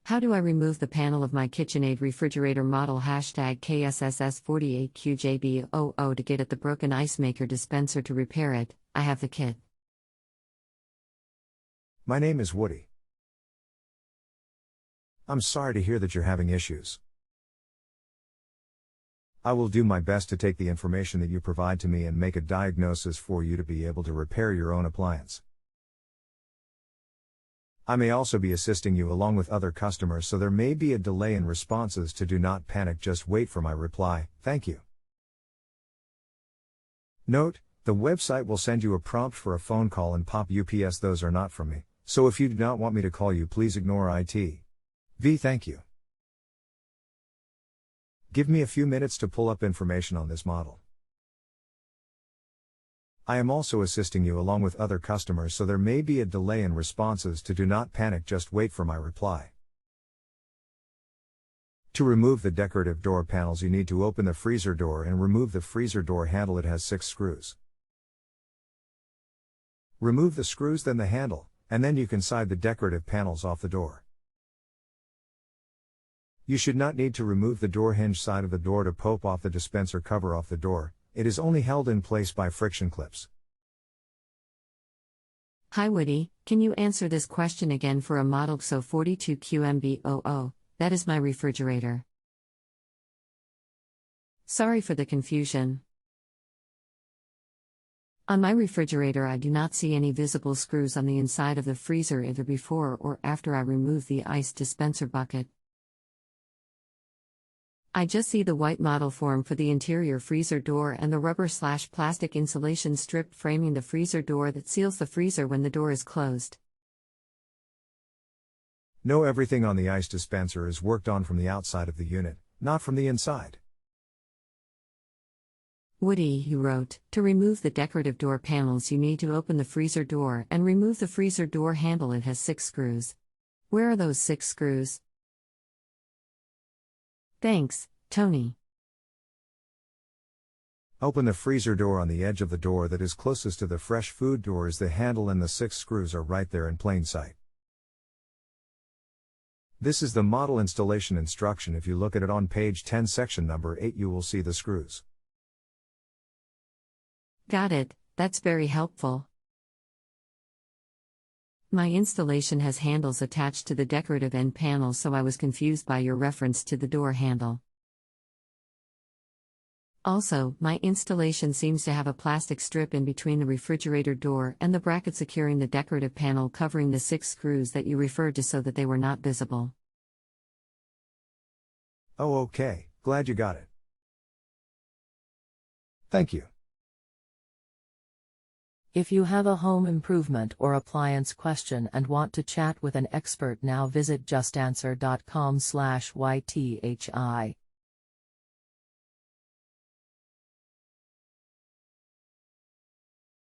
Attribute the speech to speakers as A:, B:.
A: How do I remove the panel of my Kitchenaid refrigerator model #KSSS48QJB00 to get at the broken ice maker dispenser to repair it? I have the kit.
B: My name is Woody. I'm sorry to hear that you're having issues. I will do my best to take the information that you provide to me and make a diagnosis for you to be able to repair your own appliance. I may also be assisting you along with other customers, so there may be a delay in responses. Do not panic, just wait for my reply. Thank you. Note, the website will send you a prompt for a phone call and pop UPS. Those are not from me, so if you do not want me to call you, please ignore IT. Thank you. Give me a few minutes to pull up information on this model. I am also assisting you along with other customers, so there may be a delay in responses. Do not panic, just wait for my reply. To remove the decorative door panels, you need to open the freezer door and remove the freezer door handle. It has 6 screws. Remove the screws, then the handle, and then you can slide the decorative panels off the door. You should not need to remove the door hinge side of the door to pop off the dispenser cover off the door. It is only held in place by friction clips.
A: Hi Woody, can you answer this question again for a model XO42QMB00? That is my refrigerator. Sorry for the confusion. On my refrigerator, I do not see any visible screws on the inside of the freezer either before or after I remove the ice dispenser bucket. I just see the white model form for the interior freezer door and the rubber/plastic insulation strip framing the freezer door that seals the freezer when the door is closed.
B: No, everything on the ice dispenser is worked on from the outside of the unit, not from the inside.
A: Woody, you wrote, to remove the decorative door panels you need to open the freezer door and remove the freezer door handle. It has 6 screws. Where are those 6 screws? Thanks, Tony.
B: Open the freezer door on the edge of the door that is closest to the fresh food door is the handle, and the 6 screws are right there in plain sight. This is the model installation instruction. If you look at it on page 10, section number 8, you will see the screws.
A: Got it, that's very helpful. My installation has handles attached to the decorative end panel, so I was confused by your reference to the door handle. Also, my installation seems to have a plastic strip in between the refrigerator door and the bracket securing the decorative panel, covering the 6 screws that you referred to so that they were not visible.
B: Oh, okay, glad you got it. Thank you.
C: If you have a home improvement or appliance question and want to chat with an expert now, visit justanswer.com/YTHI.